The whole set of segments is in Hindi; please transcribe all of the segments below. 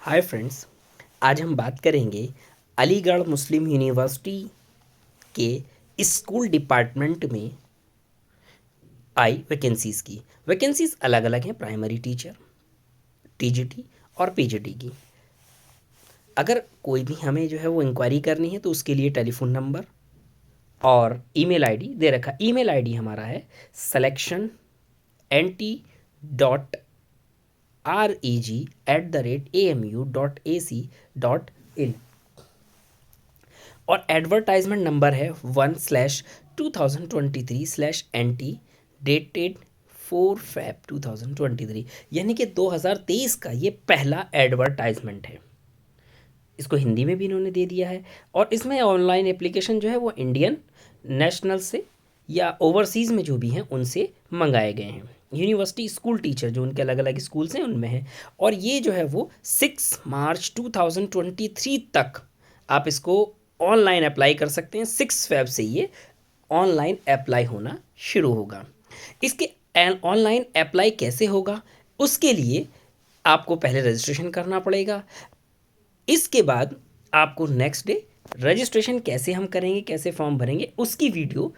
हाय फ्रेंड्स, आज हम बात करेंगे अलीगढ़ मुस्लिम यूनिवर्सिटी के स्कूल डिपार्टमेंट में आई वैकेंसीज़ की। वैकेंसीज़ अलग अलग हैं, प्राइमरी टीचर, टीजीटी और पीजीटी की। अगर कोई भी हमें जो है वो इंक्वायरी करनी है तो उसके लिए टेलीफोन नंबर और ईमेल आईडी दे रखा। ईमेल आईडी हमारा है selection@amu.ac.in और एडवर्टाइजमेंट नंबर है 1/2023/NT डेटेड 4 Feb 2023, यानी कि 2023 का ये पहला एडवर्टाइजमेंट है। इसको हिंदी में भी इन्होंने दे दिया है और इसमें ऑनलाइन एप्लीकेशन जो है वो इंडियन नेशनल से या ओवरसीज़ में जो भी हैं उनसे मंगाए गए हैं। यूनिवर्सिटी स्कूल टीचर जो उनके अलग अलग स्कूल्स हैं उनमें है और ये जो है वो 6 मार्च 2023 तक आप इसको ऑनलाइन अप्लाई कर सकते हैं। 6 फेब से ये ऑनलाइन अप्लाई होना शुरू होगा। इसके ऑनलाइन अप्लाई कैसे होगा, उसके लिए आपको पहले रजिस्ट्रेशन करना पड़ेगा। इसके बाद आपको नेक्स्ट डे रजिस्ट्रेशन कैसे हम करेंगे, कैसे फॉर्म भरेंगे, उसकी वीडियो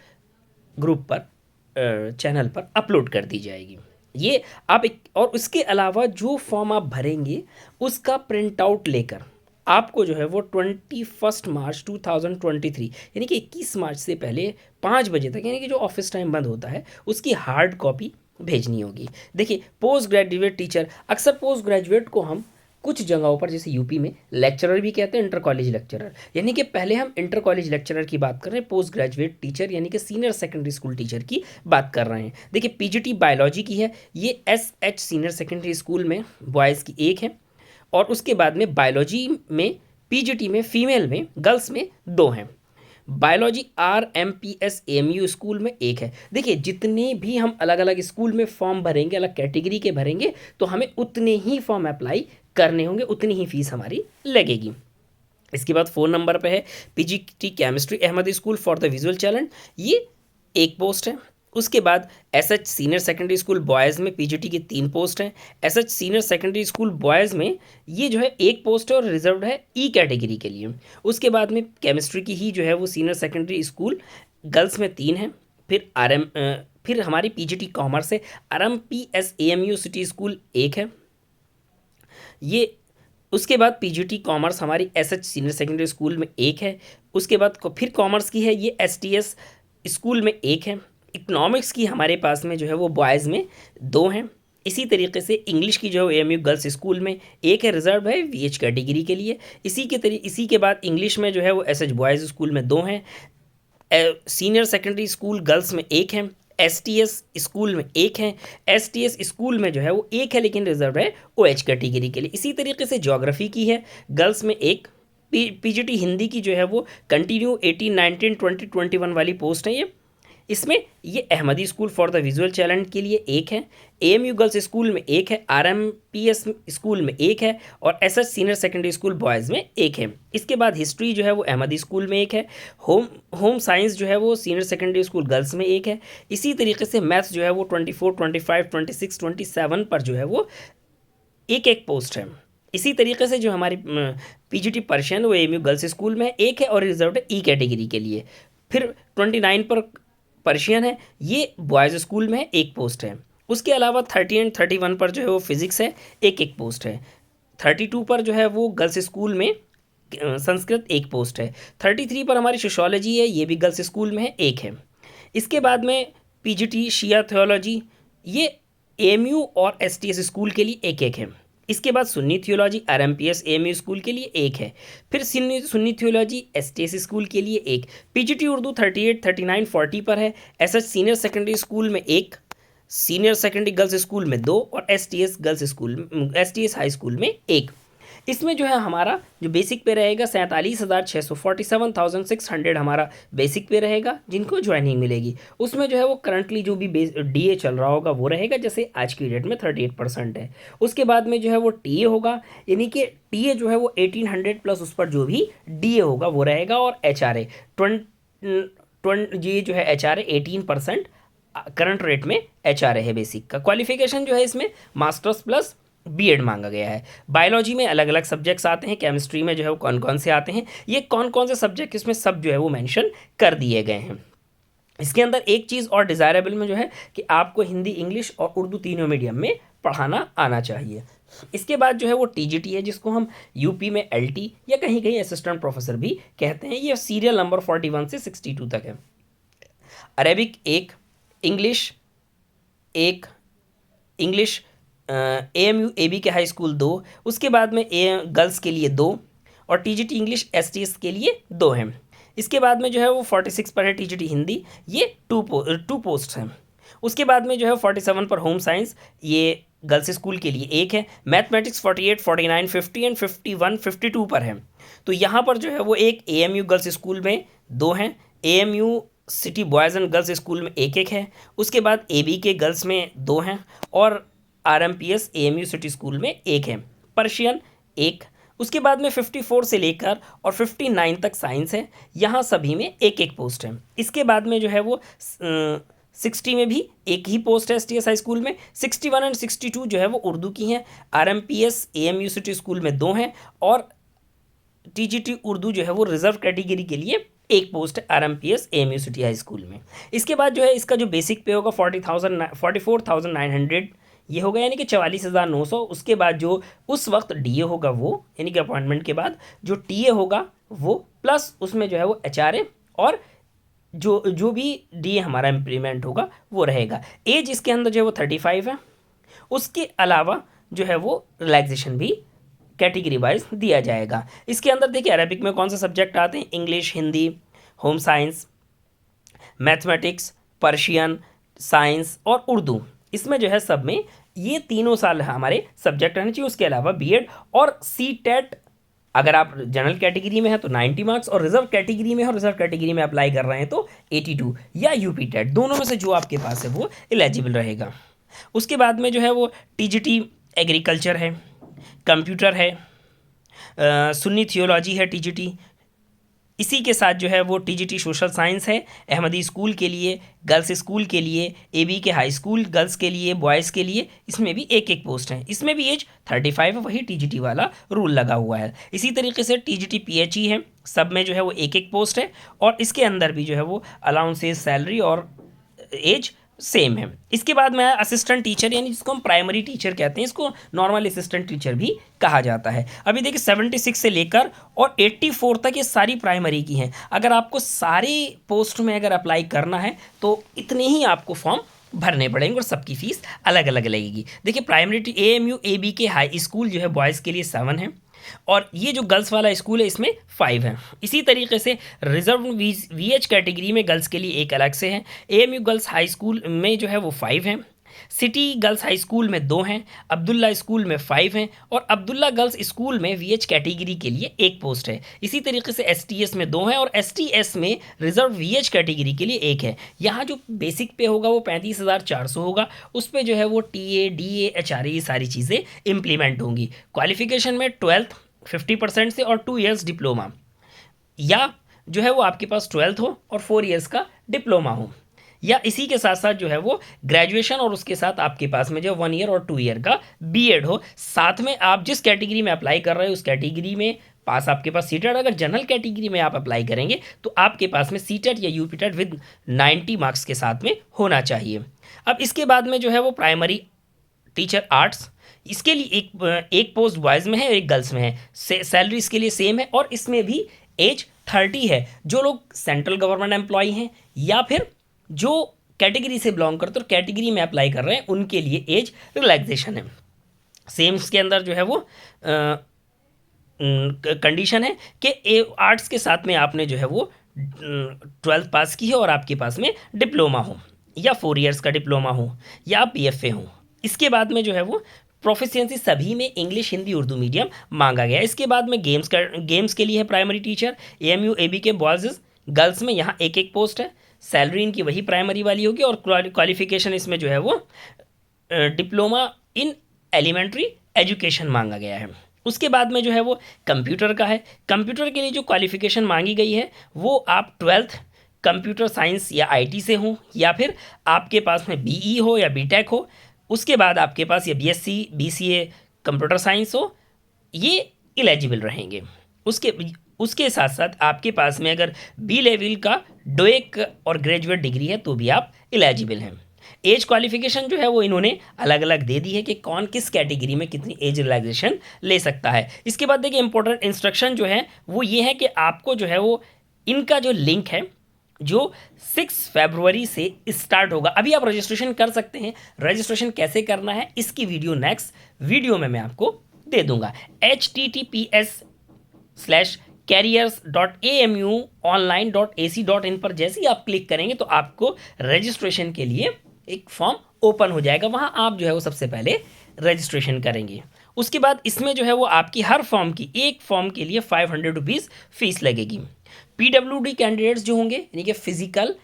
ग्रुप पर चैनल पर अपलोड कर दी जाएगी। ये आप और उसके अलावा जो फॉर्म आप भरेंगे उसका प्रिंट आउट लेकर आपको जो है वो 21 मार्च 2023 यानी कि 21 मार्च से पहले 5 बजे तक, यानी कि जो ऑफिस टाइम बंद होता है, उसकी हार्ड कॉपी भेजनी होगी। देखिए, पोस्ट ग्रेजुएट टीचर, अक्सर पोस्ट ग्रेजुएट को हम कुछ जगहों पर जैसे यूपी में लेक्चरर भी कहते हैं, इंटर कॉलेज लेक्चरर, यानी कि पहले हम इंटर कॉलेज लेक्चरर की बात कर रहे हैं, पोस्ट ग्रेजुएट टीचर यानी कि सीनियर सेकेंडरी स्कूल टीचर की बात कर रहे हैं। देखिए, पीजीटी बायोलॉजी की है, ये एसएच सीनियर सेकेंडरी स्कूल में बॉयज़ की एक है और उसके बाद में बायोलॉजी में पीजीटी में फीमेल में गर्ल्स में 2 हैं। बायोलॉजी RMPS AMU स्कूल में एक है। देखिए, जितने भी हम अलग अलग स्कूल में फॉर्म भरेंगे, अलग कैटेगरी के भरेंगे, तो हमें उतने ही फॉर्म अप्लाई करने होंगे, उतनी ही फीस हमारी लगेगी। इसके बाद फ़ोन नंबर पे है PGT chemistry Ahmad school for the visual challenge, ये एक पोस्ट है। उसके बाद SH senior secondary school boys में पीजीटी की 3 पोस्ट हैं। SH senior secondary school boys में ये जो है एक पोस्ट है और रिजर्व्ड है ई कैटेगरी के लिए। उसके बाद में केमिस्ट्री की ही जो है वो सीनियर सेकेंडरी स्कूल गर्ल्स में 3 हैं। फिर हमारी पीजीटी कॉमर्स है, RMPS AMU सिटी स्कूल एक है ये। उसके बाद पीजीटी कॉमर्स हमारी एसएच सीनियर सेकेंडरी स्कूल में एक है। उसके बाद फिर कॉमर्स की है ये एसटीएस स्कूल में एक है। इकोनॉमिक्स की हमारे पास में जो है वो बॉयज़ में 2 हैं। इसी तरीके से इंग्लिश की जो है एएमयू गर्ल्स स्कूल में एक है, रिजर्व है वीएच कैटेगरी के लिए। इसी के बाद इंग्लिश में जो है वो एसएच बॉयज़ स्कूल में 2 हैं। सीनियर सेकेंडरी स्कूल गर्ल्स में एक है, एसटीएस स्कूल में एक है। एसटीएस स्कूल में जो है वो एक है लेकिन रिजर्व है ओएच कैटेगरी के लिए। इसी तरीके से ज्योग्राफी की है, गर्ल्स में एक। पीजीटी हिंदी की जो है वो कंटिन्यू 18, 19, 20, 21 वाली पोस्ट है ये। इसमें ये Ahmadi school for the visual challenge के लिए एक है, एएमयू गर्ल्स स्कूल में एक है, आरएमपीएस स्कूल में एक है और SH senior secondary school boys में एक है। इसके बाद हिस्ट्री जो है वो अहमदी स्कूल में एक है। होम साइंस जो है वो सीनियर सेकेंडरी स्कूल गर्ल्स में एक है। इसी तरीके से मैथ्स जो है वो 24, 25, 26, 27 पर जो है वो एक एक पोस्ट है। इसी तरीके से जो हमारी पीजीटी पर्शियन वो एएमयू गर्ल्स स्कूल में एक है और रिजर्व है ई कैटेगरी के लिए। फिर 29 पर पर्शियन है, ये बॉयज़ स्कूल में है, एक पोस्ट है। उसके अलावा 30 एंड 31 पर जो है वो फिज़िक्स है, एक एक पोस्ट है। 32 पर जो है वो गर्ल्स स्कूल में संस्कृत एक पोस्ट है। 33 पर हमारी सोशोलॉजी है, ये भी गर्ल्स स्कूल में है, एक है। इसके बाद में पीजीटी शिया थियोलॉजी, ये एएमयू और एसटीएस स्कूल के लिए एक एक है। इसके बाद सुन्नी थियोलॉजी आरएमपीएस एएमयू स्कूल के लिए एक है। फिर सुन्नी थियोलॉजी एसटीएस स्कूल के लिए एक। पीजीटी उर्दू 38, 39, 40 पर है। एसएच सीनियर सेकेंडरी स्कूल में एक, सीनियर सेकेंडरी गर्ल्स स्कूल में 2 और STS girls school STS high school में एक। इसमें जो है हमारा जो बेसिक पे रहेगा 47,647,600 हमारा बेसिक पे रहेगा, जिनको ज्वाइनिंग मिलेगी। उसमें जो है वो करंटली जो भी डीए चल रहा होगा वो रहेगा, जैसे आज की डेट में 38% है। उसके बाद में जो है वो टीए होगा, यानी कि टीए जो है वो 1800 प्लस उस पर जो भी डीए होगा वो रहेगा। और एचआरए ये जो है एचआरए 18% करंट रेट में एचआरए है बेसिक का। क्वालिफिकेशन जो है इसमें मास्टर्स प्लस बीएड मांगा गया है। बायोलॉजी में अलग अलग सब्जेक्ट्स आते हैं, केमिस्ट्री में जो है वो कौन कौन से आते हैं, ये कौन कौन से सब्जेक्ट इसमें सब जो है वो मेंशन कर दिए गए हैं। इसके अंदर एक चीज़ और डिज़ायरेबल में जो है कि आपको हिंदी, इंग्लिश और उर्दू तीनों मीडियम में पढ़ाना आना चाहिए। इसके बाद जो है वो टीजीटी है, जिसको हम यूपी में एलटी या कहीं कहीं असिस्टेंट प्रोफेसर भी कहते हैं। ये सीरियल नंबर 41 से 62 तक है। अरेबिक एक, इंग्लिश एक, इंग्लिश एएमयू एबी के हाई स्कूल दो, उसके बाद में ए गर्ल्स के लिए दो, और टीजीटी इंग्लिश एसटीएस के लिए दो हैं। इसके बाद में जो है वो 46 पर है टीजीटी हिंदी, ये टू पोस्ट हैं। उसके बाद में जो है 47 पर होम साइंस, ये गर्ल्स स्कूल के लिए एक है। मैथमेटिक्स 48, 49, 50 एंड 51, 52 पर है। तो यहाँ पर जो है वो एक एएमयू गर्ल्स स्कूल में दो हैं, AMU city boys and girls school में एक एक है। उसके बाद एबी के गर्ल्स में दो हैं, और आरएमपीएस एएमयू सिटी स्कूल में एक है। पर्शियन एक। उसके बाद में 54 से लेकर और 59 तक साइंस है, यहाँ सभी में एक एक पोस्ट है। इसके बाद में जो है वो 60 में भी एक ही पोस्ट है एसटीएस हाई स्कूल में। 61 एंड 62 जो है वो उर्दू की हैं। आरएमपीएस एएमयू सिटी स्कूल में दो हैं, और टीजीटी उर्दू जो है वो रिजर्व कैटेगरी के लिए एक पोस्ट है आरएमपीएस एएमयू सिटी हाई स्कूल में। इसके बाद जो है इसका जो बेसिक पे होगा 44,900 ये होगा, यानी कि 44,900। उसके बाद जो उस वक्त डीए होगा वो, यानी कि अपॉइंटमेंट के बाद जो टीए होगा वो, प्लस उसमें जो है वो एचआरए और जो भी डीए हमारा इम्प्लीमेंट होगा वो रहेगा। एज इसके अंदर जो है वो 35 है। उसके अलावा जो है वो रिलैक्सेशन भी कैटेगरी वाइज दिया जाएगा। इसके अंदर देखिए अरेबिक में कौन से सब्जेक्ट आते हैं, English, Hindi, home science, mathematics, Persian, science और उर्दू। इसमें जो है सब में ये तीनों साल हमारे सब्जेक्ट रहने चाहिए। उसके अलावा बीएड और सीटेट, अगर आप जनरल कैटेगरी में हैं तो 90 मार्क्स, और रिजर्व कैटेगरी में और रिजर्व कैटेगरी में अप्लाई कर रहे हैं तो 82, या यूपी टेट, दोनों में से जो आपके पास है वो एलिजिबल रहेगा। उसके बाद में जो है वो टीजीटी एग्रीकल्चर है, कंप्यूटर है, सुन्नी थियोलॉजी है टीजीटी। इसी के साथ जो है वो टीजीटी सोशल साइंस है, अहमदी स्कूल के लिए, गर्ल्स स्कूल के लिए, एबी के हाई स्कूल गर्ल्स के लिए, बॉयज़ के लिए, इसमें भी एक एक पोस्ट है। इसमें भी एज 35 है, वही टीजीटी वाला रूल लगा हुआ है। इसी तरीके से टीजीटी पीएचई है, सब में जो है वो एक एक पोस्ट है, और इसके अंदर भी जो है वो अलाउंसेस, सैलरी और एज सेम है। इसके बाद में असिस्टेंट टीचर, यानी जिसको हम प्राइमरी टीचर कहते हैं, इसको नॉर्मल असिस्टेंट टीचर भी कहा जाता है। अभी देखिए 76 से लेकर और 84 तक ये सारी प्राइमरी की हैं। अगर आपको सारी पोस्ट में अगर अप्लाई करना है तो इतने ही आपको फॉर्म भरने पड़ेंगे, और सबकी फ़ीस अलग अलग लगेगी। देखिए प्राइमरी एएमयू एबी के हाई स्कूल जो है बॉयज़ के लिए 7 है, और ये जो गर्ल्स वाला स्कूल है इसमें 5 है। इसी तरीके से रिजर्व वीएच कैटेगरी में गर्ल्स के लिए एक अलग से है। एएमयू गर्ल्स हाई स्कूल में जो है वो 5 है। सिटी गर्ल्स हाई स्कूल में 2 हैं, अब्दुल्ला स्कूल में 5 हैं, और अब्दुल्ला गर्ल्स स्कूल में वीएच कैटेगरी के लिए एक पोस्ट है। इसी तरीके से एसटीएस में 2 हैं, और एसटीएस में रिजर्व वीएच कैटेगरी के लिए एक है। यहाँ जो बेसिक पे होगा वो 35,400 होगा। उस पर जो है वो टीए, डीए, एचआरए, ये सारी चीज़ें इम्प्लीमेंट होंगी। क्वालिफिकेशन में 12th 50% से और 2 इयर्स डिप्लोमा, या जो है वो आपके पास 12th हो और 4 इयर्स का डिप्लोमा हो, या इसी के साथ साथ जो है वो ग्रेजुएशन, और उसके साथ आपके पास में जो 1 ईयर और 2 ईयर का बीएड हो। साथ में आप जिस कैटेगरी में अप्लाई कर रहे हो उस कैटेगरी में पास आपके पास सीटेट, अगर जनरल कैटेगरी में आप अप्लाई करेंगे तो आपके पास में सीटेट या यूपीटेट विद 90 मार्क्स के साथ में होना चाहिए। अब इसके बाद में जो है वो प्राइमरी टीचर आर्ट्स, इसके लिए एक पोस्ट बॉयज़ में है और एक गर्ल्स में है। सैलरी इसके लिए सेम है, और इसमें भी एज 30 है। जो लोग सेंट्रल गवर्नमेंट एम्प्लॉय हैं या फिर जो कैटेगरी से बिलोंग करते और कैटेगरी में अप्लाई कर रहे हैं उनके लिए एज रिलैक्सेशन है। सेम इसके अंदर जो है वो कंडीशन है कि आर्ट्स के साथ में आपने जो है वो 12th पास की है और आपके पास में डिप्लोमा हो, या 4 इयर्स का डिप्लोमा हो, या आप पीएफए हो। इसके बाद में जो है वो प्रोफिशिएंसी सभी में इंग्लिश, हिंदी, उर्दू मीडियम मांगा गया। इसके बाद में गेम्स के लिए है प्राइमरी टीचर, एएमयू एबी के बॉयज़ गर्ल्स में यहाँ एक एक पोस्ट है। सैलरी इनकी वही प्राइमरी वाली होगी, और क्वालिफिकेशन इसमें जो है वो डिप्लोमा इन एलिमेंट्री एजुकेशन मांगा गया है। उसके बाद में जो है वो कंप्यूटर का है। कंप्यूटर के लिए जो क्वालिफिकेशन मांगी गई है वो आप 12th कंप्यूटर साइंस या आईटी से हो, या फिर आपके पास में बीई हो या बीटेक हो। उसके बाद आपके पास ये बीएससी, बीसीए, कंप्यूटर साइंस हो, ये इलिजिबल रहेंगे। उसके साथ साथ आपके पास में अगर बी लेवल का डोएक और ग्रेजुएट डिग्री है तो भी आप इलिजिबल हैं। एज क्वालिफिकेशन जो है वो इन्होंने अलग अलग दे दी है कि कौन किस कैटेगरी में कितनी एज रिलैक्सेशन ले सकता है। इसके बाद देखिए इंपॉर्टेंट इंस्ट्रक्शन जो है वो ये है कि आपको जो है वो इनका जो लिंक है जो 6 फरवरी से स्टार्ट होगा। अभी आप रजिस्ट्रेशन कर सकते हैं। रजिस्ट्रेशन कैसे करना है इसकी वीडियो नेक्स्ट वीडियो में मैं आपको दे दूंगा। https:/careers.amuonline.ac.in पर जैसे ही आप क्लिक करेंगे तो आपको रजिस्ट्रेशन के लिए एक फॉर्म ओपन हो जाएगा। वहां आप जो है वो सबसे पहले रजिस्ट्रेशन करेंगे। उसके बाद इसमें जो है वो आपकी हर फॉर्म की एक फॉर्म के लिए 500 रुपीज़ फीस लगेगी। पीडब्ल्यूडी कैंडिडेट्स जो होंगे यानी कि फिजिकल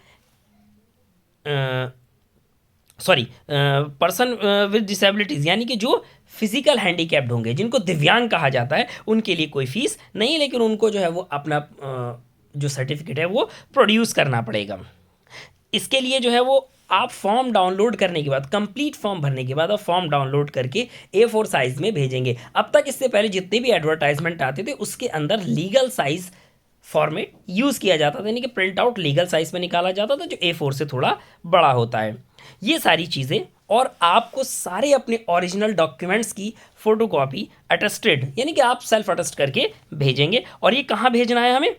पर्सन विद डिसेबिलिटीज़ यानी कि जो फिजिकल हैंडीकैप्ड होंगे, जिनको दिव्यांग कहा जाता है, उनके लिए कोई फीस नहीं, लेकिन उनको जो है वो अपना जो सर्टिफिकेट है वो प्रोड्यूस करना पड़ेगा। इसके लिए जो है वो आप फॉर्म डाउनलोड करने के बाद, कंप्लीट फॉर्म भरने के बाद आप फॉर्म डाउनलोड करके A4 साइज़ में भेजेंगे। अब तक इससे पहले जितने भी एडवर्टाइजमेंट आते थे उसके अंदर लीगल साइज़ फॉर्मेट यूज़ किया जाता था, यानी कि प्रिंट आउट लीगल साइज़ में निकाला जाता था जो A4 से थोड़ा बड़ा होता है। ये सारी चीज़ें, और आपको सारे अपने ओरिजिनल डॉक्यूमेंट्स की फ़ोटोकॉपी अटेस्टेड यानी कि आप सेल्फ अटेस्ट करके भेजेंगे। और ये कहाँ भेजना है हमें?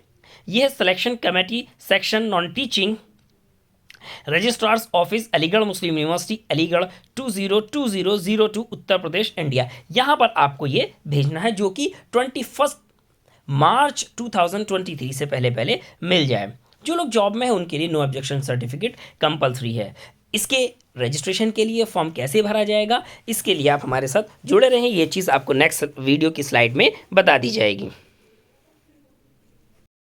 ये है selection committee section non teaching, registrar's office, Aligarh Muslim University, Aligarh 202002 Uttar Pradesh India. यहाँ पर आपको ये भेजना है जो कि 21 मार्च 2023 से पहले पहले मिल जाए। जो लोग जॉब में हैं उनके लिए नो ऑब्जेक्शन सर्टिफिकेट कंपलसरी है। इसके रजिस्ट्रेशन के लिए फॉर्म कैसे भरा जाएगा इसके लिए आप हमारे साथ जुड़े रहें। ये चीज़ आपको नेक्स्ट वीडियो की स्लाइड में बता दी जाएगी।